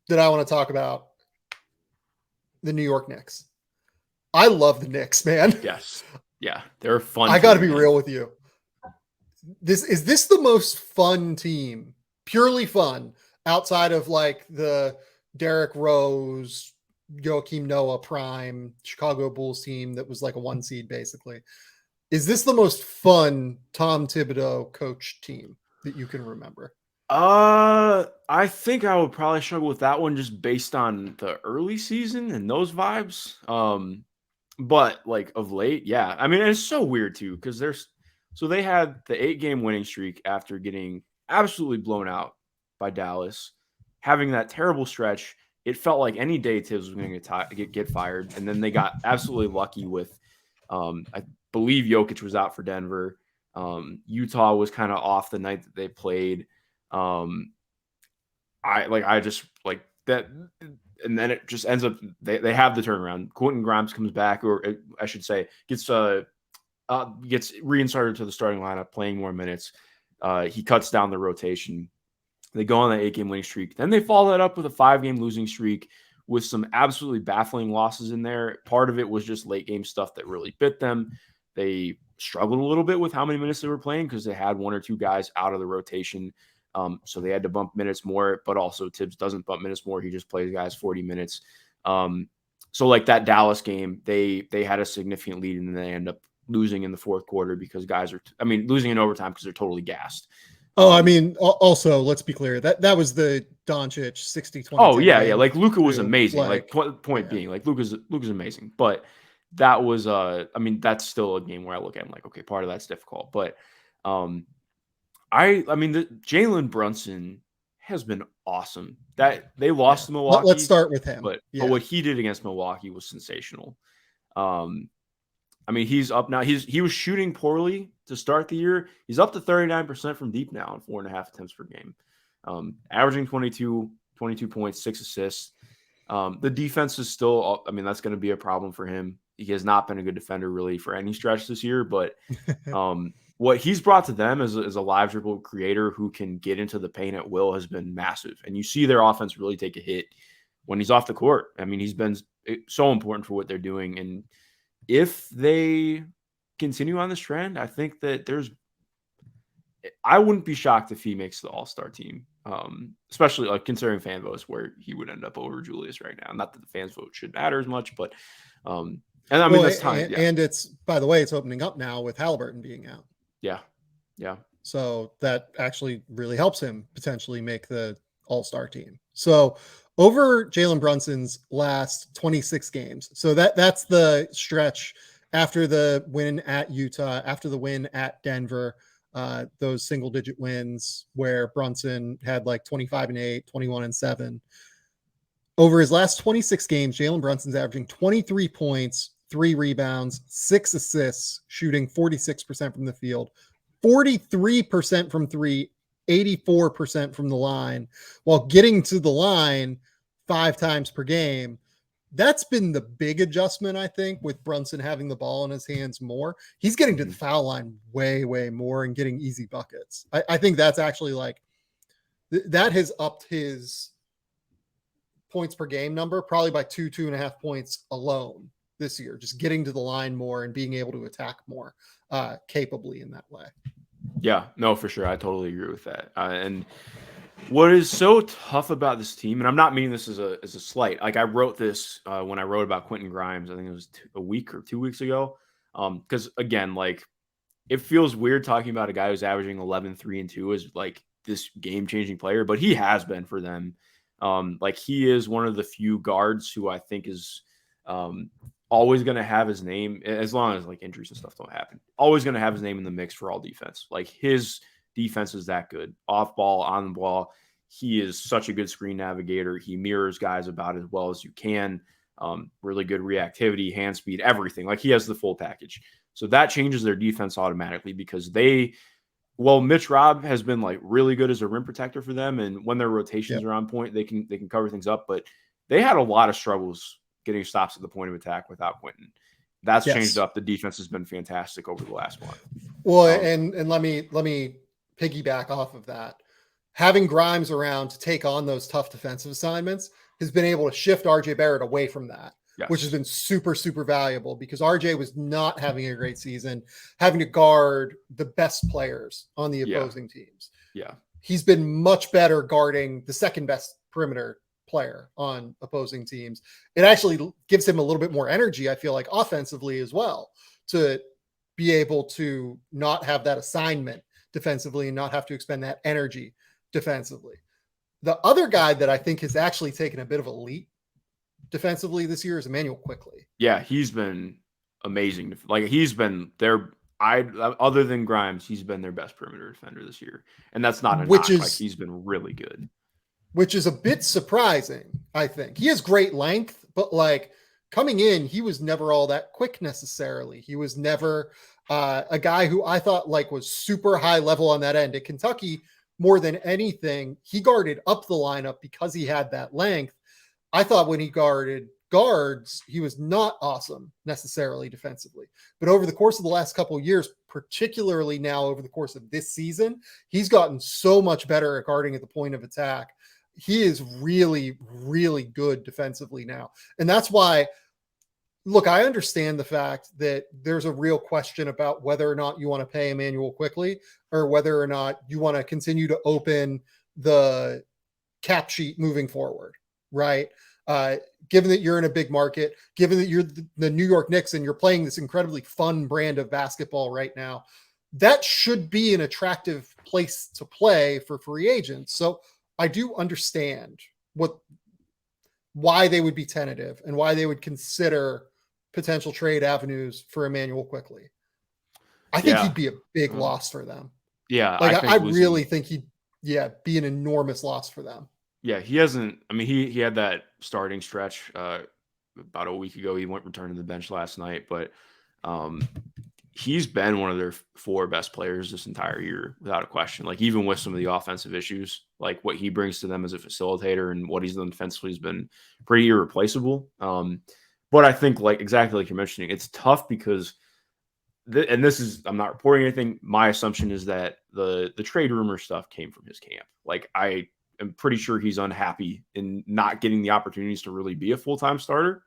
that I want to talk about the New York Knicks. I love the Knicks, man. Yes. Yeah. They're a fun I got to team, be man. real with you. Is this the most fun team, purely fun, outside of like the Derrick Rose, Joakim Noah prime Chicago Bulls team that was like a 1 seed basically? Is this the most fun Tom Thibodeau coach team that you can remember? I think I would probably struggle with that one just based on the early season and those vibes. But like of late, yeah. I mean, it's so weird too because they had the 8-game winning streak after getting absolutely blown out by Dallas, having that terrible stretch. It felt like any day Tibbs was going to get fired, and then they got absolutely lucky with, I believe Jokic was out for Denver. Utah was kind of off the night that they played. I just like that, and then it just ends up they have the turnaround. Quentin Grimes comes back, or I should say, gets reinserted to the starting lineup, playing more minutes. He cuts down the rotation. They go on that 8-game winning streak. Then they follow that up with a 5-game losing streak with some absolutely baffling losses in there. Part of it was just late game stuff that really bit them. They struggled a little bit with how many minutes they were playing because they had 1 or 2 guys out of the rotation. So they had to bump minutes more, but also Tibbs doesn't bump minutes more. He just plays guys 40 minutes. So like that Dallas game, they had a significant lead and then they end up losing in the fourth quarter because guys are, losing in overtime because they're totally gassed. Also, let's be clear that was the Doncic 60-20. Oh yeah. Like Luka was amazing. Point being, like Luka's amazing, but that was that's still a game where I look at him like, okay, part of that's difficult, but the Jalen Brunson has been awesome. That they lost to Milwaukee. Let's start with him. But what he did against Milwaukee was sensational. He's up now. He was shooting poorly to start the year. He's up to 39% from deep now on 4.5 attempts per game, averaging 22 points, 6 assists. The defense is still, that's going to be a problem for him. He has not been a good defender really for any stretch this year, but what he's brought to them as a live dribble creator who can get into the paint at will has been massive. And you see their offense really take a hit when he's off the court. He's been so important for what they're doing. And if they continue on this trend, I think that I wouldn't be shocked if he makes the All-Star team, especially like considering fan votes where he would end up over Julius right now. Not that the fans vote should matter as much, but that's time. And it's, by the way, it's opening up now with Halliburton being out. Yeah. Yeah. So that actually really helps him potentially make the All-Star team. So over Jalen Brunson's last 26 games. So that's the stretch after the win at Utah, after the win at Denver, those single-digit wins where Brunson had like 25-8, 21-7. Over his last 26 games, Jalen Brunson's averaging 23 points, 3 rebounds, 6 assists, shooting 46% from the field, 43% from 3, 84% from the line, while getting to the line 5 times per game. That's been the big adjustment, I think, with Brunson having the ball in his hands more. He's getting to the foul line way, way more and getting easy buckets. I think that's actually like that has upped his points per game number probably by 2.5 points alone this year, just getting to the line more and being able to attack more capably in that way. Yeah, no, for sure. I totally agree with that. And what is so tough about this team, and I'm not meaning this as a slight. Like I wrote this when I wrote about Quentin Grimes. I think it was a week or 2 weeks ago. Because again, like it feels weird talking about a guy who's averaging 11, 3, and 2 as like this game-changing player, but he has been for them. Like he is one of the few guards who I think is always going to have his name, as long as like injuries and stuff don't happen, always going to have his name in the mix for all defense. Like his defense is that good, off ball, on the ball. He is such a good screen navigator. He mirrors guys about as well as you can. Really good reactivity, hand speed, everything. Like he has the full package. So that changes their defense automatically because Mitch Robb has been like really good as a rim protector for them. And when their rotations are on point, they can cover things up. But they had a lot of struggles getting stops at the point of attack without Quentin. That's changed up. The defense has been fantastic over the last month. Well, and let me piggyback off of that. having Grimes around to take on those tough defensive assignments has been able to shift RJ Barrett away from that, which has Yes. been super, super valuable because RJ was not having a great season, having to guard the best players on the Yeah. opposing teams. Yeah. He's been much better guarding the second best perimeter player on opposing teams. It actually gives him a little bit more energy, I feel like, offensively as well, to be able to not have that assignment defensively and not have to expend that energy defensively. The other guy that I think has actually taken a bit of a leap defensively this year is Immanuel Quickley. Yeah, he's been amazing. Like he's been their other than Grimes, he's been their best perimeter defender this year. And that's not a which knock. Like is he's been really good. which is a bit surprising, I think. He has great length, but like coming in, he was never all that quick necessarily. He was never a guy who I thought like was super high level on that end. At Kentucky, more than anything, he guarded up the lineup because he had that length. I thought when he guarded guards, he was not awesome necessarily defensively. But over the course of the last couple of years, particularly now over the course of this season, he's gotten so much better at guarding at the point of attack. He is really, really good defensively now. And that's why, look, I understand the fact that there's a real question about whether or not you want to pay Immanuel Quickley or whether or not you want to continue to open the cap sheet moving forward, right? Given that you're in a big market, given that you're the New York Knicks and you're playing this incredibly fun brand of basketball right now, that should be an attractive place to play for free agents. So I do understand why they would be tentative and why they would consider potential trade avenues for Immanuel Quickley. I think he'd be a big loss for them. Yeah. Like I really think he'd be an enormous loss for them. Yeah, he hasn't. I mean, he had that starting stretch about a week ago. He returned to the bench last night, but he's been one of their 4 best players this entire year, without a question. Like even with some of the offensive issues, like what he brings to them as a facilitator and what he's done defensively has been pretty irreplaceable. But I think, like exactly like you're mentioning, it's tough because, and this is, I'm not reporting anything. My assumption is that the trade rumor stuff came from his camp. Like I'm pretty sure he's unhappy in not getting the opportunities to really be a full-time starter.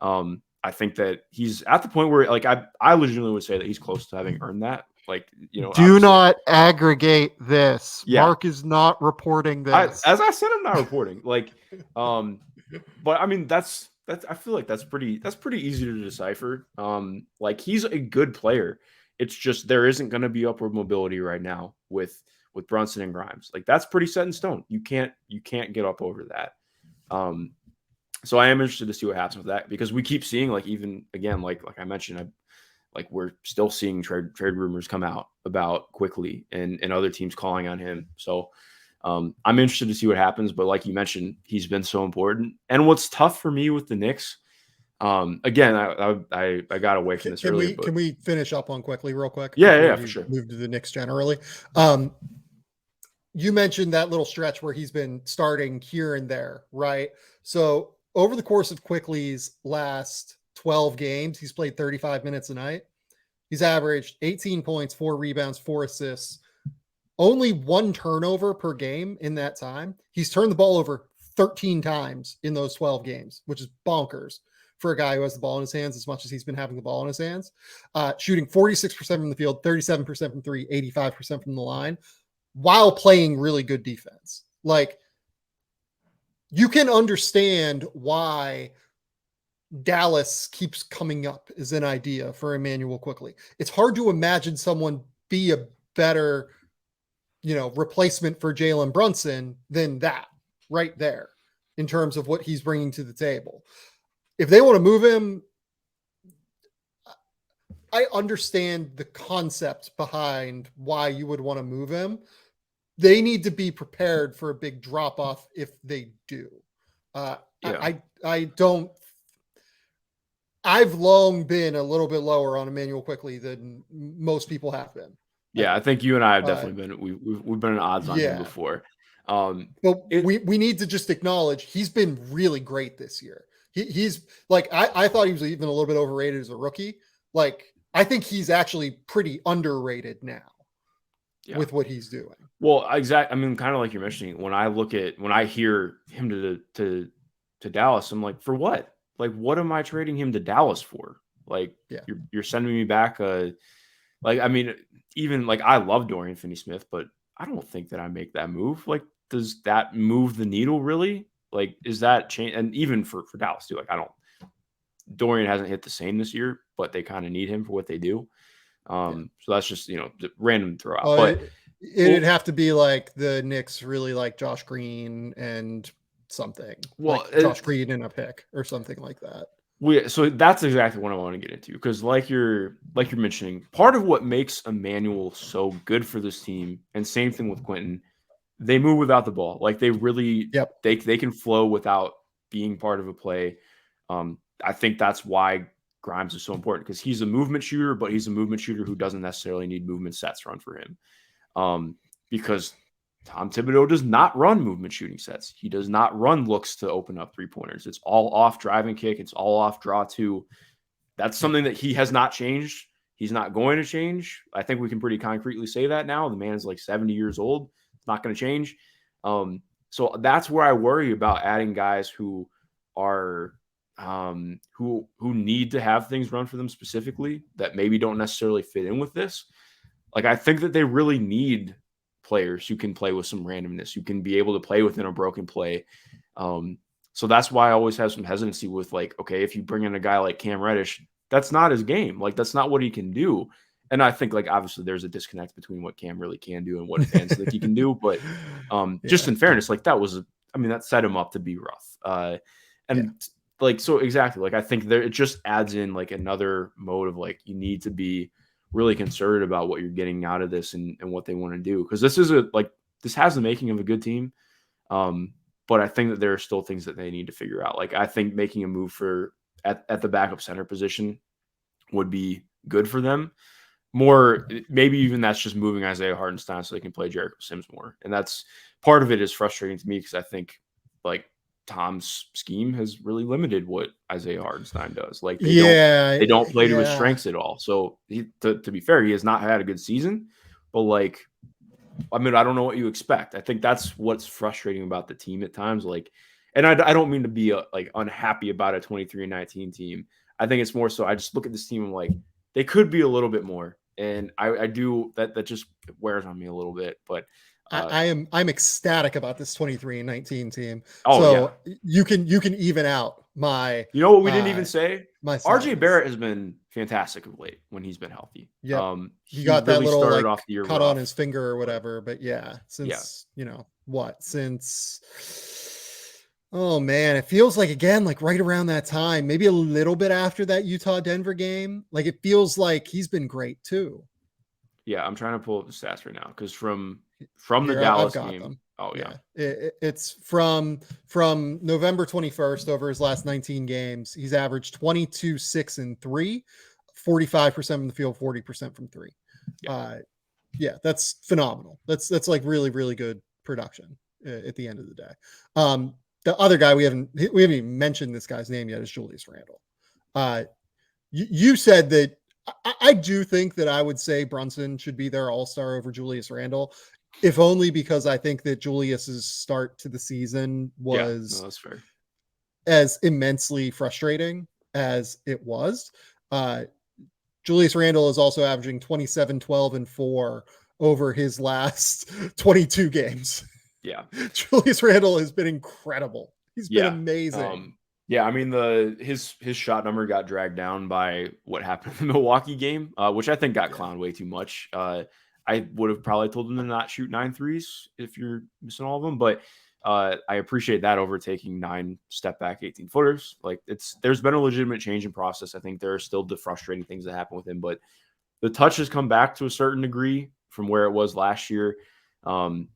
I think that he's at the point where, like, I legitimately would say that he's close to having earned that. Like, you know, do not aggregate this. Yeah. Mark is not reporting this. As I said, I'm not reporting. Like, but I mean, that's I feel like that's pretty easy to decipher. Like he's a good player. It's just there isn't going to be upward mobility right now with Brunson and Grimes. Like that's pretty set in stone. You can't get up over that. So I am interested to see what happens with that because we keep seeing, like, even again, like I mentioned, like we're still seeing trade rumors come out about Quickley and other teams calling on him. So I'm interested to see what happens. But like you mentioned, he's been so important. And what's tough for me with the Knicks, again, I got away from this earlier. Can we finish up on Quickley real quick? Yeah, for sure. Move to the Knicks generally. You mentioned that little stretch where he's been starting here and there, right? So over the course of Quickley's last 12 games, he's played 35 minutes a night. He's averaged 18 points, 4 rebounds, 4 assists, only 1 turnover per game in that time. He's turned the ball over 13 times in those 12 games, which is bonkers for a guy who has the ball in his hands as much as he's been having the ball in his hands. Shooting 46% from the field, 37% from 3, 85% from the line, while playing really good defense. Like, you can understand why Dallas keeps coming up as an idea for Immanuel Quickley. It's hard to imagine someone be a better, replacement for Jalen Brunson than that right there in terms of what he's bringing to the table. If they want to move him, I understand the concept behind why you would want to move him. They need to be prepared for a big drop off if they do. I've long been a little bit lower on Immanuel Quickley than most people have been. Yeah, I think you and I have definitely been. We've been in odds on him before. But we need to just acknowledge he's been really great this year. He's like, I thought he was even a little bit overrated as a rookie. Like, I think he's actually pretty underrated now. Yeah. with what he's doing. Well, exactly. I mean, kind of like you're mentioning, when I hear him to Dallas, I'm like, for what? Like, what am I trading him to Dallas for? Like, Yeah. you're sending me back like, I mean, even like I love Dorian Finney-Smith, but I don't think that I make that move. Like, does that move the needle really? Like, is that change? And even for Dallas too, like Dorian hasn't hit the same this year, but they kind of need him for what they do. Yeah. So that's just, the random throw out. Well, But it'd have to be like the Knicks really like Josh Green and something well, like Josh Green in a pick or something like that. so that's exactly what I want to get into, because like you're mentioning, part of what makes Immanuel so good for this team, and same thing with Quentin, they move without the ball. Like they really Yep. they can flow without being part of a play. I think that's why Grimes is so important, because he's a movement shooter, but he's a movement shooter who doesn't necessarily need movement sets run for him. Because Tom Thibodeau does not run movement shooting sets. He does not run looks to open up 3-pointers. It's all off drive and kick. It's all off draw two. That's something that he has not changed. He's not going to change. I think we can pretty concretely say that now. The man is like 70 years old. It's not going to change. So that's where I worry about adding guys who are who need to have things run for them specifically, that maybe don't necessarily fit in with this. Like, I think that they really need players who can play with some randomness, who can be able to play within a broken play. So that's why I always have some hesitancy with, like, okay, if you bring in a guy like Cam Reddish, that's not his game. Like, that's not what he can do. And I think, like, obviously there's a disconnect between what Cam really can do and what fans think he can do. But just in fairness, like, that set him up to be rough. Like, so exactly, like, I think it just adds in like another mode of, like, you need to be really concerned about what you're getting out of this and what they want to do. Because this has the making of a good team. But I think that there are still things that they need to figure out. Like, I think making a move at the backup center position would be good for them. More, maybe even that's just moving Isaiah Hartenstein so they can play Jericho Sims more. And that's part of it is frustrating to me, because I think, like, Tom's scheme has really limited what Isaiah Hartenstein does. Like, they don't play to his strengths at all. So to be fair, he has not had a good season, but, like, I mean, I don't know what you expect. I think that's what's frustrating about the team at times. Like, and I don't mean to be like unhappy about a 23-19 team. I think it's more so I just look at this team and, like, they could be a little bit more. And I do that just wears on me a little bit. But I'm ecstatic about this 23-19 team. Oh, so yeah. you can even out my. You know what we didn't even say? My RJ Barrett has been fantastic of late when he's been healthy. Yeah, he got that really little started like off the year cut rough, on his finger or whatever. But yeah, since oh man, it feels like, again, like right around that time, maybe a little bit after that Utah Denver game. Like, it feels like he's been great too. Yeah, I'm trying to pull up the stats right now, because from the Here, Dallas I've got game. them. Oh yeah, it's from November 21st over his last 19 games. He's averaged 22, 6, and 3, 45% from the field, 40% from 3. That's phenomenal. That's like really, really good production at the end of the day. The other guy we haven't even mentioned this guy's name yet is Julius Randle. You said that. I do think that I would say Brunson should be their all-star over Julius Randle, if only because I think that Julius's start to the season was that's fair, as immensely frustrating as it was. Julius Randle is also averaging 27, 12, and 4 over his last 22 games. Yeah. Julius Randle has been incredible. He's been amazing. I mean, his shot number got dragged down by what happened in the Milwaukee game, which I think got clowned way too much. I would have probably told him to not shoot 9 threes if you're missing all of them, but I appreciate that over taking 9 step back 18 footers. Like, there's been a legitimate change in process. I think there are still the frustrating things that happen with him, but the touch has come back to a certain degree from where it was last year.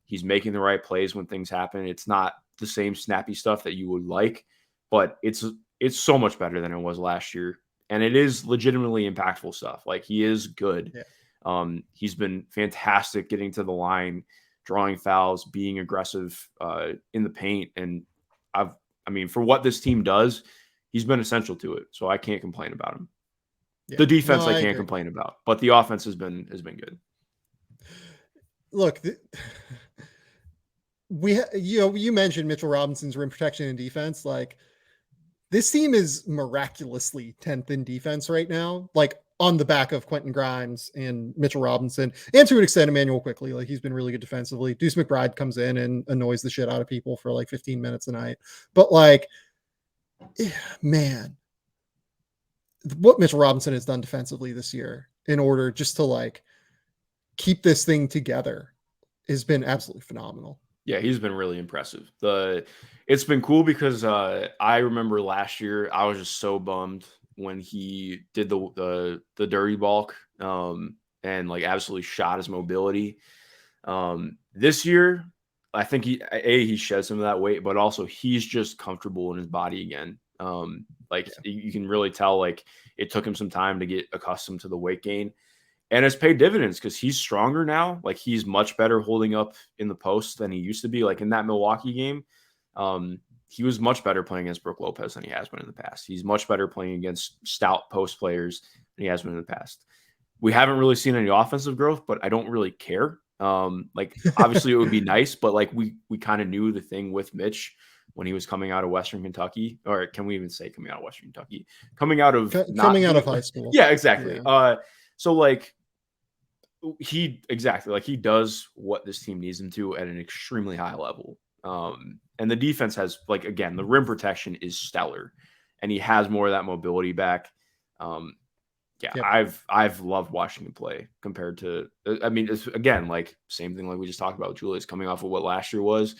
He's making the right plays when things happen. It's not the same snappy stuff that you would like, but it's so much better than it was last year. And it is legitimately impactful stuff. Like, he is good. Yeah. He's been fantastic getting to the line, drawing fouls, being aggressive in the paint. And I mean, for what this team does, he's been essential to it. So I can't complain about him. Yeah. The defense I can't complain about, but the offense has been good. look, you mentioned Mitchell Robinson's rim protection and defense. Like, this team is miraculously 10th in defense right now, like on the back of Quentin Grimes and Mitchell Robinson, and to an extent, Immanuel Quickley. Like, he's been really good defensively. Deuce McBride comes in and annoys the shit out of people for like 15 minutes a night. But like, man, what Mitchell Robinson has done defensively this year in order just to like keep this thing together has been absolutely phenomenal. Yeah, he's been really impressive. It's been cool because I remember last year I was just so bummed when he did the dirty bulk and like absolutely shot his mobility. This year, I think he shed some of that weight, but also he's just comfortable in his body again. You can really tell like it took him some time to get accustomed to the weight gain. And it's paid dividends because he's stronger now. Like, he's much better holding up in the post than he used to be. Like, in that Milwaukee game, he was much better playing against Brook Lopez than he has been in the past. He's much better playing against stout post players than he has been in the past. We haven't really seen any offensive growth, but I don't really care. Obviously it would be nice, but like we kind of knew the thing with Mitch when he was coming out of Western Kentucky, or can we even say coming out of Western Kentucky? Coming out of high school. Yeah, exactly. Yeah. So like, he does what this team needs him to at an extremely high level. And the defense has, like, again, the rim protection is stellar, and he has more of that mobility back. I've loved watching him play compared to, I mean, it's again, like, same thing like we just talked about with Julius coming off of what last year was.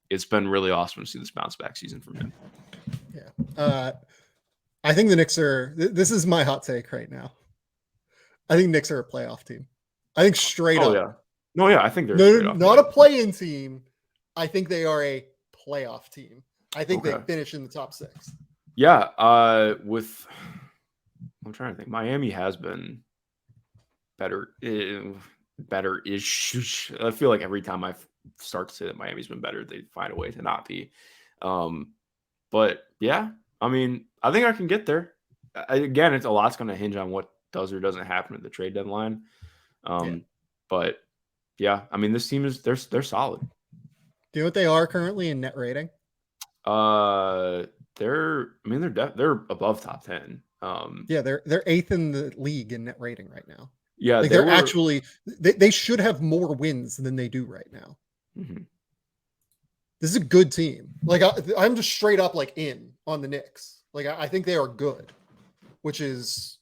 It's been really awesome to see this bounce back season from him. Yeah. I think the Knicks this is my hot take right now. I think Knicks are a playoff team. I think straight up. Yeah. No, yeah, I think they're not a play-in team. I think they are a playoff team. I think they finish in the top 6. Yeah. I'm trying to think. Miami has been better-ish. I feel like every time I start to say that Miami's been better, they find a way to not be. But yeah, I mean, I think I can get there. Again, it's a lot's going to hinge on what does or doesn't happen at the trade deadline. But yeah, I mean, this team they're solid. Do you know what they are currently in net rating? They're above top 10. They're 8th in the league in net rating right now. Yeah, like they're actually they should have more wins than they do right now. Mm-hmm. This is a good team. Like, I'm just straight up like in on the Knicks. Like, I think they are good, which is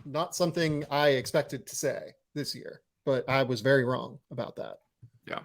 not something I expected to say this year, but I was very wrong about that. Yeah.